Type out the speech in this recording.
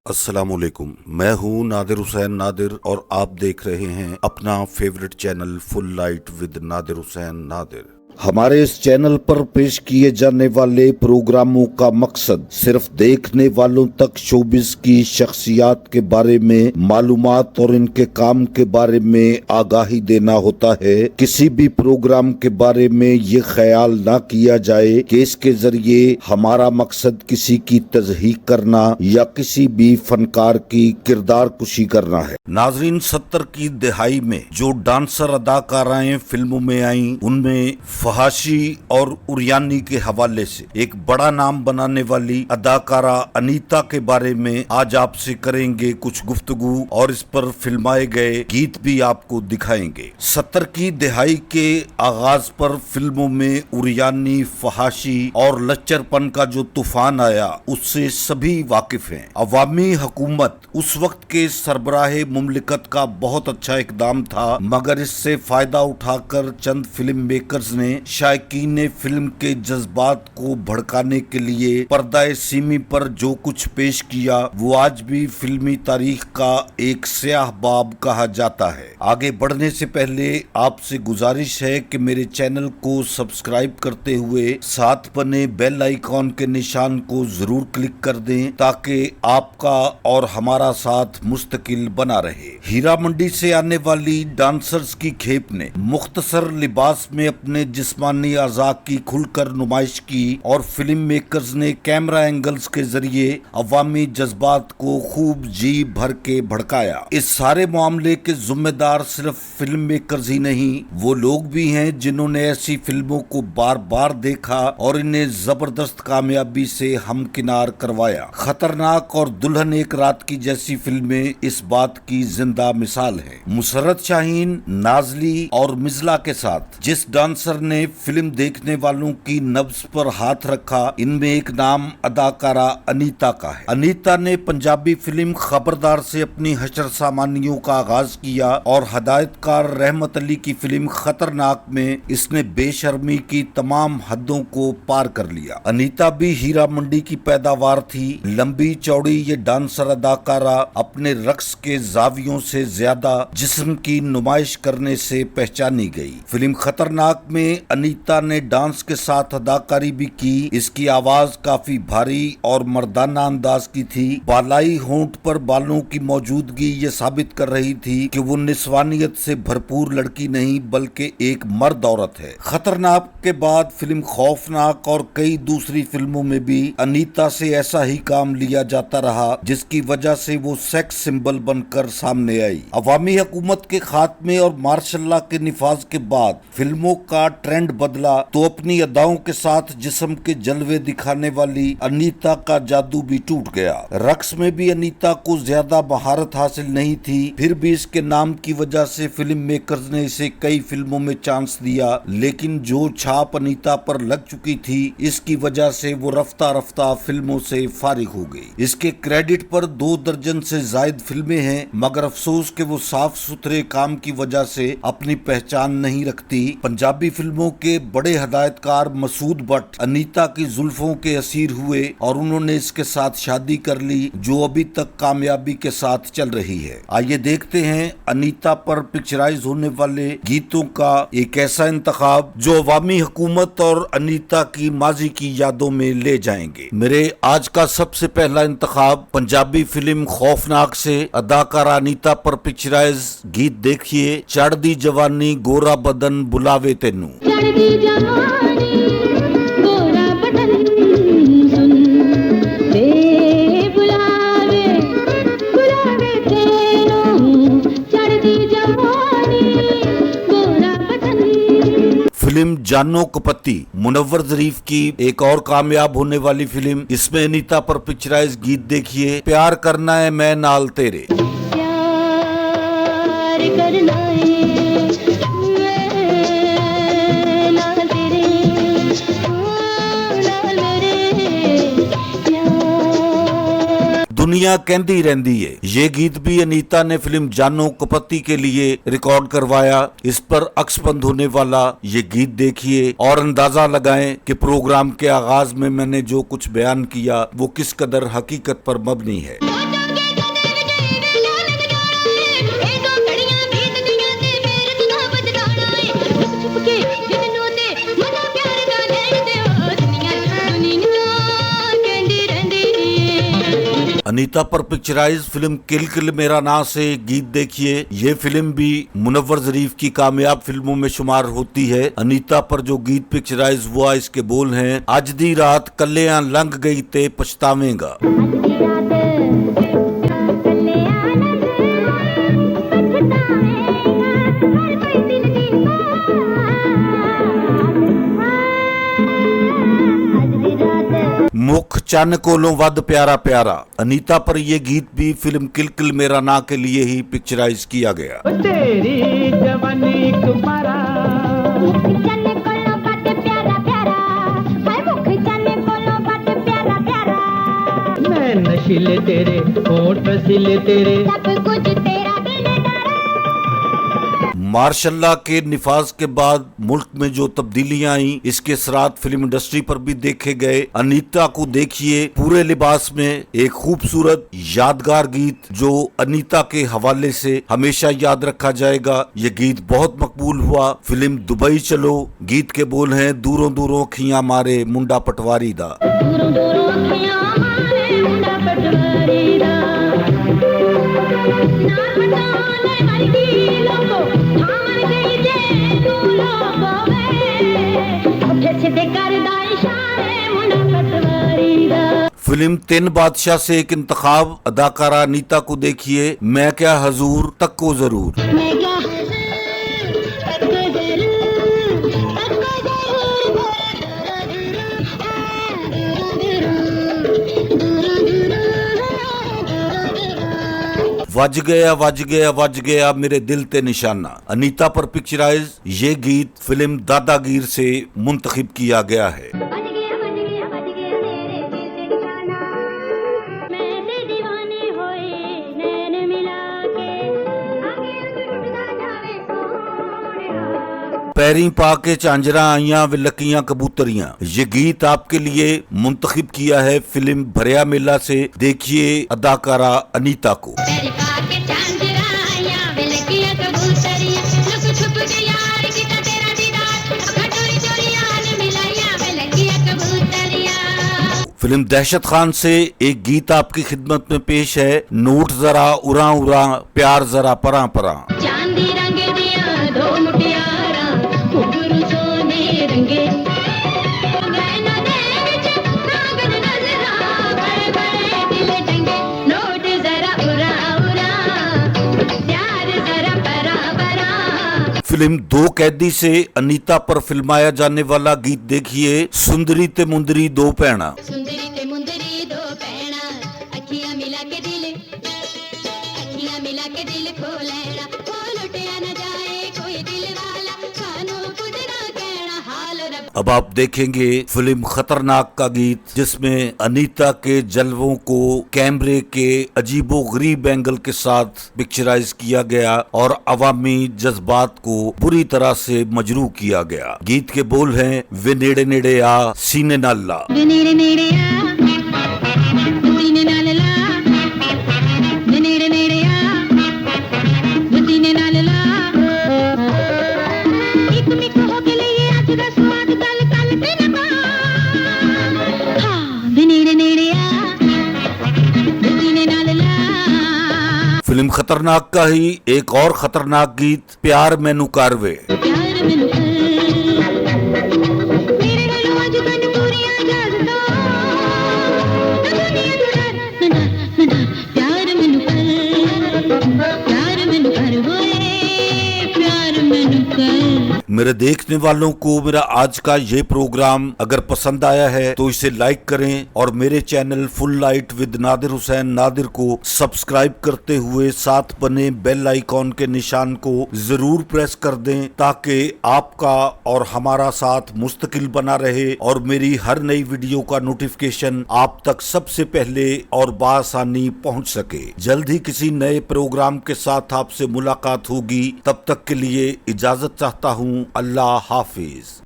अस्सलामुअलैकुम। मैं हूँ नादिर हुसैन नादिर और आप देख रहे हैं अपना favourite channel full light with Nadir Hussain Nadir. हमारे इस चैनल पर पेश किए जाने वाले प्रोग्रामों का मकसद सिर्फ देखने वालों तक शोबिस की शख्सियात के बारे में मालूमात और इनके काम के बारे में आगाही देना होता है। किसी भी प्रोग्राम के बारे में ये ख्याल ना किया जाए कि इसके जरिए हमारा मकसद किसी की तज़हीक करना या किसी भी फनकार की किरदार कुशी करना है। नाजरीन, 70 की दहाई में जो डांसर अदाकाराएं फिल्मों में आईं, उनमें फहाशी और उरियानी के हवाले से एक बड़ा नाम बनाने वाली अदाकारा अनीता के बारे में आज आपसे करेंगे कुछ गुफ्तगू और इस पर फिल्माए गए गीत भी आपको दिखाएंगे। 70 की दहाई के आगाज पर फिल्मों में उरियानी, फहाशी और लच्चरपन का जो तूफान आया उससे सभी वाकिफ हैं। अवामी हुकूमत उस वक्त के सरबराहे मुमलिकत का बहुत अच्छा इकदाम था, मगर इससे फायदा उठाकर चंद फिल्म मेकर्स ने शायकीन फिल्म के जज्बात को भड़काने के लिए पर्दाए सीमी पर जो कुछ पेश किया वो आज भी फिल्मी तारीख का एक स्याह बाब कहा जाता है। आगे बढ़ने से पहले आपसे गुजारिश है कि मेरे चैनल को सब्सक्राइब करते हुए साथ बने बेल आइकॉन के निशान को जरूर क्लिक कर दें ताकि आपका और हमारा साथ मुस्तकिल बना रहे। हीरा मंडी से आने वाली डांसर्स की खेप ने मुख्तसर लिबास में अपने जिस्मानी आज़ा की खुलकर नुमाइश की और फिल्म मेकर्स ने कैमरा एंगल्स के जरिए अवामी जज्बात को खूब जी भर के भड़काया। इस सारे मामले के जिम्मेदार सिर्फ फिल्म मेकर्स ही नहीं, वो लोग भी हैं जिन्होंने ऐसी फिल्मों को बार बार देखा और इन्हें जबरदस्त कामयाबी से हमकिनार करवाया। खतरनाक और दुल्हन एक रात की जैसी फिल्में इस बात की जिंदा मिसाल है। मुसर्रत शाहीन, नाजली और मिजला के साथ जिस डांसर ने फिल्म देखने वालों की नब्ज पर हाथ रखा, इनमें एक नाम अदाकारा अनीता का है। अनीता ने पंजाबी फिल्म खबरदार से अपनी हशर सामानियों का आगाज किया और हदायतकार रहमत अली की फिल्म खतरनाक में इसने बेशर्मी की तमाम हदों को पार कर लिया। अनीता भी हीरा मंडी की पैदावार थी। लंबी चौड़ी ये डांसर अदाकारा अपने रक्स के जावियों से ज्यादा जिस्म की नुमाइश करने से पहचानी गई। फिल्म खतरनाक में अनीता ने डांस के साथ अदाकारी भी की। इसकी आवाज काफी भारी और मर्दाना अंदाज की थी। बालाई होंठ पर बालों की मौजूदगी ये साबित कर रही थी कि वो निस्वानियत से भरपूर लड़की नहीं बल्कि एक मर्द औरत है। खतरनाक के बाद फिल्म खौफनाक और कई दूसरी फिल्मों में भी अनीता से ऐसा ही काम लिया जाता रहा, जिसकी वजह से वो सेक्स सिंबल बनकर सामने आई। अवामी हुकूमत के खात्मे और मार्शल लॉ के निफाज के बाद फिल्मों का ट्रेंड बदला तो अपनी अदाओं के साथ जिस्म के जलवे दिखाने वाली अनीता का जादू भी टूट गया। रक्स में भी अनीता को ज्यादा महारत हासिल नहीं थी, फिर भी इसके नाम की वजह से फिल्म मेकर्स ने इसे कई फिल्मों में चांस दिया, लेकिन जो छाप अनीता पर लग चुकी थी इसकी वजह से वो रफ्ता रफ्ता फिल्मों से फारिग हो गई। इसके क्रेडिट पर 2 दर्जन से जायद फिल्में हैं, मगर अफसोस कि वो साफ सुथरे काम की वजह से अपनी पहचान नहीं रखती। पंजाबी फिल्मों के बड़े हदायतकार मसूद भट्ट अनीता की जुल्फों के असीर हुए और उन्होंने इसके साथ शादी कर ली, जो अभी तक कामयाबी के साथ चल रही है। आइए देखते हैं अनीता पर पिक्चराइज होने वाले गीतों का एक ऐसा इंतखाब जो अवामी हुकूमत और अनीता की माजी की यादों में ले जाएंगे। मेरे आज का सबसे पहला इंतखाब पंजाबी फिल्म खौफनाक से अदाकारा अनीता पर पिक्चराइज गीत देखिए, चढ़ दी जवानी गोरा बदन बुलावे तेनू। फिल्म जानो कपत्ती मुनव्वर ज़रीफ की एक और कामयाब होने वाली फिल्म, इसमें अनीता पर पिक्चराइज गीत देखिए, प्यार करना है मैं नाल तेरे। प्यार करना है दुनिया कहती रहती है। ये गीत भी अनीता ने फिल्म जानो कपत्ती के लिए रिकॉर्ड करवाया। इस पर अक्सबंद होने वाला ये गीत देखिए और अंदाजा लगाएं कि प्रोग्राम के आगाज में मैंने जो कुछ बयान किया वो किस कदर हकीकत पर मबनी है। अनीता पर पिक्चराइज फिल्म किल किल मेरा नाम से गीत देखिए। ये फिल्म भी मुनव्वर ज़रीफ की कामयाब फिल्मों में शुमार होती है। अनीता पर जो गीत पिक्चराइज हुआ, इसके बोल हैं, अज दी रात कल्लियां लंघ गई ते पछतावेगा। मुख चन्न कोलों वध प्यारा प्यारा। अनीता पर यह गीत भी फिल्म किल किल मेरा ना के लिए ही पिक्चराइज किया गया। तेरी जवानी तुम्हारा मैं नशीले तेरे होठ रसीले तेरे सब कुछ तेरा मार्शल्लाह के निफाज के बाद मुल्क में जो तब्दीलियां आई, इसके असरात फिल्म इंडस्ट्री पर भी देखे गए। अनीता को देखिए पूरे लिबास में, एक खूबसूरत यादगार गीत जो अनीता के हवाले से हमेशा याद रखा जाएगा। ये गीत बहुत मकबूल हुआ। फिल्म दुबई चलो, गीत के बोल हैं, दूरों दूरों अखियां मारे मुंडा पटवारी दा। दूरों दूरों अखियां मारे मुंडा पटवारी दा। फिल्म तीन बादशाह से एक इंतखाब, अदाकारा अनीता को देखिए। मैं क्या हजूर तक को जरूर। वज गया वज गया वज गया मेरे दिल ते निशाना। अनीता पर पिक्चराइज ये गीत फिल्म दादागीर से मुंतखब किया गया है। पैरी पा के झांझरा आइया वे लकियां कबूतरियां। ये गीत आपके लिए मुंतखब किया है फिल्म भरिया मेला से। देखिए अदाकारा अनीता को। फिल्म दहशत खान से एक गीत आपकी खिदमत में पेश है। नोट जरा उरा उरा प्यार जरा परा परा। चांदी रंग दिया दो मुटियारा उबरू सोने रंगे नैना दे विच नागन नजरा बड़े बड़े दिल टंगे। नोट जरा उरा उरा प्यार जरा परा परा। फिल्म दो कैदी से अनीता पर फिल्माया जाने वाला गीत देखिए। सुंदरी ते मुंदरी दो भैणा। अब आप देखेंगे फिल्म खतरनाक का गीत, जिसमें अनीता के जलवों को कैमरे के अजीबो गरीब एंगल के साथ पिक्चराइज किया गया और अवामी जज्बात को बुरी तरह से मजरू किया गया। गीत के बोल हैं, वे नेड़े नेड़े आ सीने नाल ला। फिल्म खतरनाक का ही एक और खतरनाक गीत, प्यार मैनू करवे। मेरे देखने वालों को मेरा आज का ये प्रोग्राम अगर पसंद आया है तो इसे लाइक करें और मेरे channel full light with Nadir Hussain Nadir को सब्सक्राइब करते हुए साथ बने बेल आइकॉन के निशान को जरूर प्रेस कर दें, ताकि आपका और हमारा साथ मुस्तकिल बना रहे और मेरी हर नई वीडियो का नोटिफिकेशन आप तक सबसे पहले और बासानी पहुंच सके। जल्द ही किसी नए प्रोग्राम के साथ आपसे मुलाकात होगी। तब तक के लिए इजाजत चाहता हूँ। अल्लाह हाफिज।